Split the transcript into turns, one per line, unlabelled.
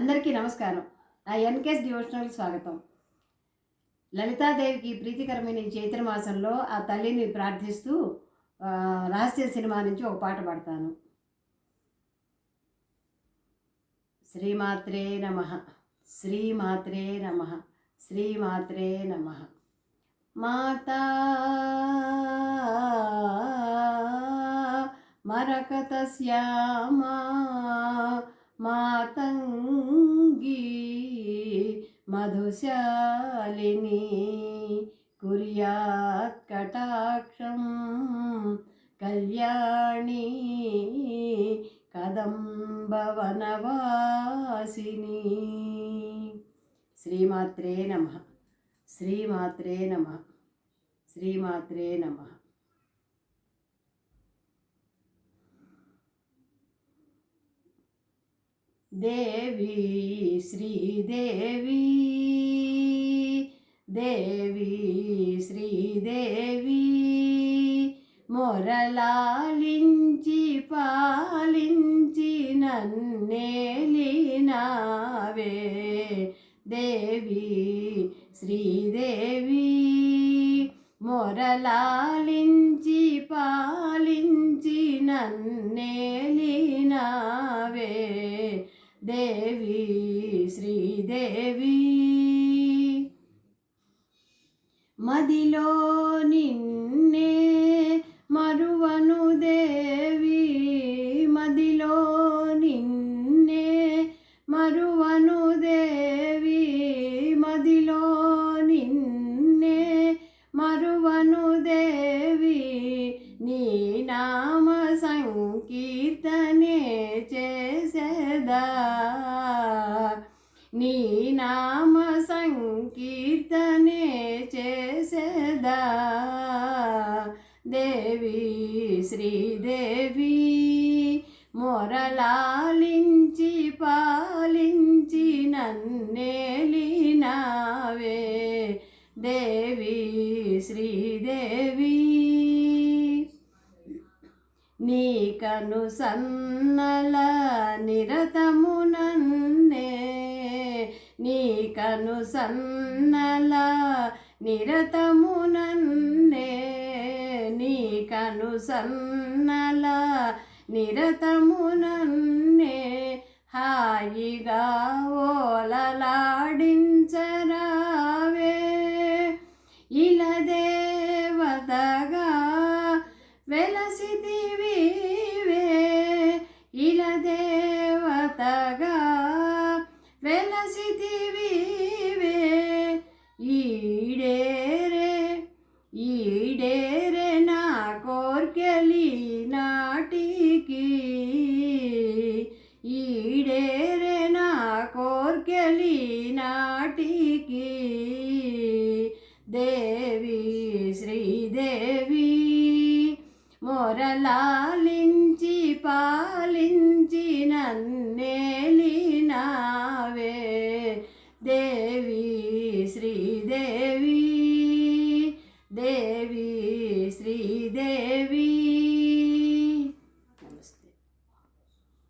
అందరికీ నమస్కారం. నా ఎన్కేఎస్ డివోషనల్కి స్వాగతం. లలితాదేవికి ప్రీతికరమైన ఈ చైత్ర మాసంలో ఆ తల్లిని ప్రార్థిస్తూ రహస్య సినిమా నుంచి ఒక పాట పాడతాను. శ్రీమాత్రే నమః, శ్రీమాత్రే నమః, శ్రీమాత్రే నమః. మాతా మరకతశ్యామా మాతంగీ మధుశాలిని కుర్యాత్ కటాక్షం కళ్యాణి కదంబవనవాసిని. శ్రీమాత్రే నమః, శ్రీమాత్రే నమః, శ్రీమాత్రే నమః. దేవి శ్రీదేవి, దేవి శ్రీదేవి మొరలాలించి పాలించి నన్నేలినావే. దేవి శ్రీదేవి మొరలాలించి పాలించి నన్నేలినావే. దేవి శ్రీదేవి మదిలో నిన్నే మరువను దేవి, మదిలో నిన్నే మరువను దేవి, మదిలో నిన్నే మరువను దేవి. నీ నామ సంకీర్తనే చేసేదా, నీ నామ సంకీర్తనే చేసేదా. దేవి శ్రీదేవి మొరలాలించి పాలించి నన్నేలినావే. దేవి శ్రీదేవి నీ కను సన్నల నిరతము నన్నే, నీ కను సన్నల నిరతము నన్నే, నీ కను సన్నల నిరతము నన్నే. హాయిగా ఓలలాడించరావే ఇలా దేవతగా వెలసిదివివే, ఇలా దేవతగా వెలసిదివివే. ఈడేరే ఈడేరే నా కోర్కెలి నాటికి, ఈడేరే నా కోర్కెలి నాటికి. దేవి శ్రీదేవి మొరలాలించి పాలించి నన్నేలినావే. దేవి